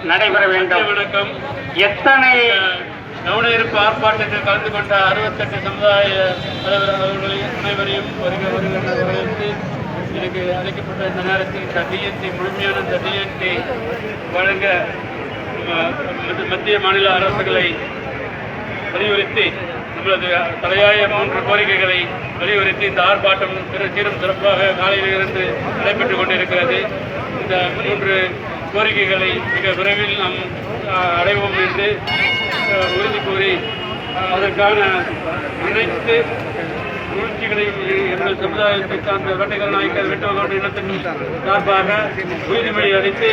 நடைபெற வேண்டும். வணக்கம். எத்தனை கவன ஈர்ப்பு ஆர்ப்பாட்டத்தில் கலந்து கொண்ட 68 சமுதாய தலைவர்கள் அனைவரையும் வரவேற்று எனக்கு அழைக்கப்பட்ட இந்த நேரத்தில் இந்த டிஎன்டி முழுமையான இந்த டிஎன்டி வழங்க மத்திய மாநில அரசுகளை வலியுறுத்தி நம்மளது தலையாய 3 கோரிக்கைகளை வலியுறுத்தி இந்த ஆர்ப்பாட்டம் சீரும் சிறப்பாக காலையிலிருந்து நடைபெற்றுக் கொண்டிருக்கிறது. இந்த 3 கோரிக்கைகளை மிக விரைவில் நாம் அடைவோம் என்று உறுதி கூறி அதற்கான அனைத்து சூழ்ச்சிகளையும் எங்கள் சமுதாயத்தை சார்ந்த வேட்டைகள் நாயக்கர் வெட்டுவதோடு இனத்தின் சார்பாக உறுதிமொழி அளித்து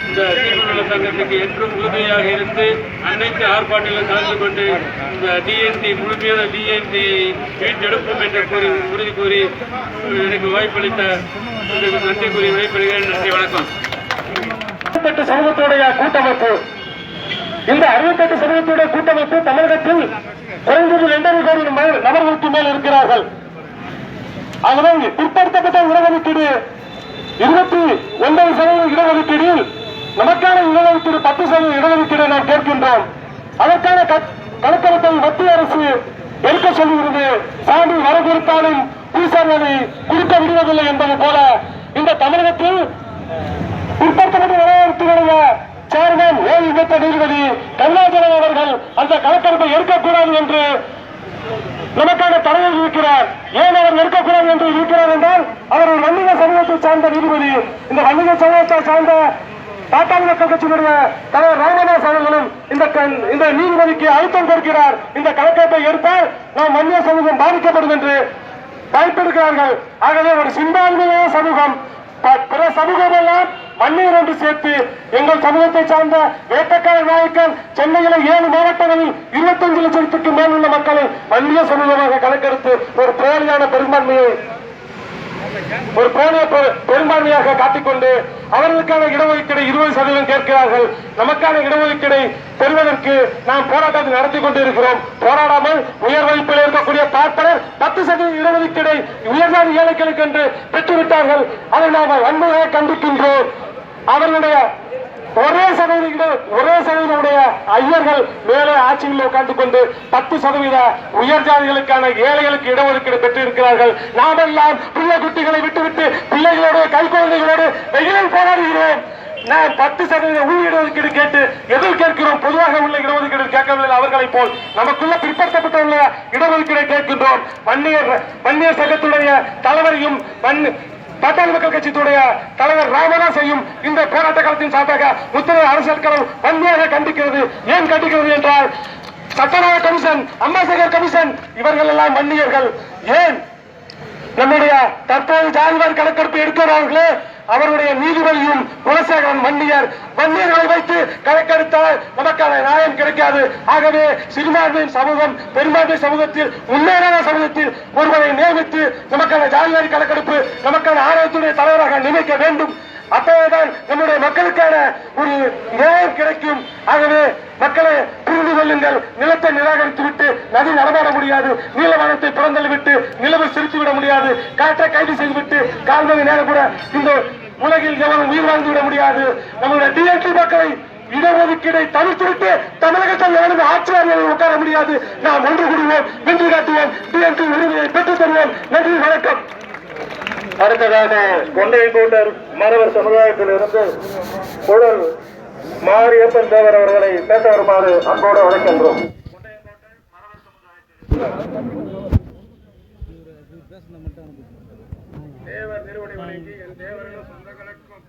இந்த தீர்வுநல சங்கத்துக்கு என்றும் உறுதியாக இருந்து அனைத்து ஆர்ப்பாட்டங்களில் கலந்து கொண்டு இந்த டிஎன்டி முழுமையான டிஎன்டியை மீட்டெடுப்போம் என்று கூறி உறுதி கூறி எனக்கு வாய்ப்பளித்த நன்றி கூறி வாய்ப்பளிக்கிறேன். நன்றி, வணக்கம். 68 சமூகத்துடைய கூட்டமைப்பு. இந்த 68 சமூகத்துடைய கூட்டமைப்பு தமிழகத்தில் குறைந்தது 2.5 கோடி நபர்களுக்கு மேல் இருக்கிறார்கள். ஆகவே பிற்படுத்தப்பட்ட இடஒதுக்கீடு 29% இடஒதுக்கீடில் நமக்கான இடஒதுக்கீடு 10% இடஒதுக்கீடு நாம் கேட்கின்றோம். அதற்கான கணக்கெடுப்பை மத்திய அரசு எடுக்க சொல்லுகிறது. சாமி வரவிருத்தாலும் பூசாரி கொடுக்க விடுவதில்லை என்பது போல இந்த தமிழகத்தில் பிற்படுத்தப்பட்ட இடஒதுக்கீடுடைய சேர்மன் ஓய்வு பெற்ற நீதிபதி கருணாகரன் அவர்கள் அந்த கணக்கெடுப்பை எடுக்கக்கூடாது என்று நமக்கான தடையை இருக்கிறார். ஏன் அவர் எடுக்கக்கூடாது என்று இருக்கிறார் என்றால் அவர் ஒரு வன்னிக சமூகத்தை சார்ந்த நீதிபதி. இந்த வன்னிக சமூகத்தை சார்ந்த பாட்டாளி மக்கள் கட்சியினுடைய தலைவர் ராமதாஸ் அவர்களும் இந்த நீதிபதிக்கு அழுத்தம் கொடுக்கிறார். இந்த கணக்கெடுப்பை எடுத்தால் நாம் வன்னிய சமூகம் பாதிக்கப்படும் என்று பயப்படுகிறார்கள். ஆகவே ஒரு சிந்தாண்மையான சமூகம் பிற சமூகம் எல்லாம் வன்னியர் என்று சேர்த்து எங்கள் சமூகத்தை சார்ந்த வேட்டக்கார நாயக்கர் சென்னையில 7 மாவட்டங்களில் 25 லட்சத்துக்கு மேல் உள்ள மக்களை வன்னிய சமூகமாக கணக்கெடுத்து ஒரு போலியான பெரும்பான்மையாக காட்டிக்கொண்டு அவர்களுக்கான இடஒதுக்கீடு 20% கேட்கிறார்கள். நமக்கான இடஒதுக்கீடை பெறுவதற்கு நாம் போராட்டத்தை நடத்தி கொண்டிருக்கிறோம். போராடாமல் உயர் வகுப்பில் இருக்கக்கூடிய பார்ப்பனர் 10% இடஒதுக்கீடை உயர்நாடு ஏழைகளுக்கு என்று பெற்றுவிட்டார்கள். அதை நாம் வன்மையாக கண்டிக்கின்றோம். அவர்களுடைய ஒரே சதவீதமுடைய ஐயர்கள் மேலே ஆட்சியில் உட்கார்ந்து கொண்டு 10% உயர் ஜாதிகளுக்கான ஏழைகளுக்கு இடஒதுக்கீடு பெற்றிருக்கிறார்கள். நாமெல்லாம் பிள்ளை குட்டிகளை விட்டுவிட்டு பிள்ளைகளோடு கைக்குழந்தைகளோடு வெயிலில் போராடுகிறோம். நாம் 10% உள் இடஒதுக்கீடு கேட்டு எதில் கேட்கிறோம்? பொதுவாக உள்ள இடஒதுக்கீடு கேட்கவில்லை. அவர்களை போல் நமக்குள்ள பிற்படுத்தப்பட்டுள்ள இடஒதுக்கீடை கேட்கின்றோம். வன்னியர் சங்கத்துடைய தலைவரையும் பாட்டாளி மக்கள் கட்சியுடைய தலைவர் ராமதாசையும் இந்த போராட்ட காலத்தின் சார்பாக முத்திரை அரசியல் களம் வன்மையாக கண்டிக்கிறது. ஏன் கண்டிக்கிறது என்றால் சட்டநாத கமிஷன், அம்பாசகர் கமிஷன் இவர்கள் எல்லாம் வன்னியர்கள். ஏன் நம்முடைய தற்போது ஜாதிவாரி கணக்கெடுப்பு எடுக்கிறார்களே அவருடைய நீதிபதியும் குலசேகரன் வன்னியர்களை வைத்து கணக்கெடுத்தால் நமக்கான நியாயம் கிடைக்காது. ஆகவே சிறுபான்மையின் சமூகம் பெரும்பான்மை சமூகத்தில் முன்னேறான சமூகத்தில் ஒருவரை நியமித்து நமக்கான ஜாதிவாரி கணக்கெடுப்பு நமக்கான ஆணையத்துடைய தலைவராக நியமிக்க வேண்டும். அப்போதுதான் நம்முடைய மக்களுக்கான ஒரு நியாயம் கிடைக்கும். ஆகவே மக்களை புரிந்து கொள்ளுங்கள். நிலத்தை நிராகரித்து விட்டு நதி நடமாட முடியாது. நீலவனத்தை புறந்தள்ளி விட்டு நிலவை சிரித்துவிட முடியாது. காற்றை கைது செய்துவிட்டு கால்மணி நேரம் கூட இந்த உலகில் எவரும் உயிர் வாழ்ந்துவிட முடியாது. நம்முடைய டிஎன்டி மக்களை இடஒதுக்கீடை தவிர்த்துவிட்டு தமிழகத்தில் எவரும் ஆட்சியாளர்கள் உட்கார முடியாது. நாம் ஒன்று கூடுவோம், வென்று காட்டுவோம், டிஎன்டி உரிமையை பெற்றுத் தருவோம். நன்றி, வணக்கம். அடுத்ததாக கொண்டையங்கோட்டர் மாணவர் சமுதாயத்திலிருந்து குழல் மாரியப்பன் தேவர் அவர்களை பேச வருமாறு அன்போடு அழைக்கின்றோம். தேவர் திருவடி வணங்கி என் தேவர்களும் சொந்தங்களுக்கும்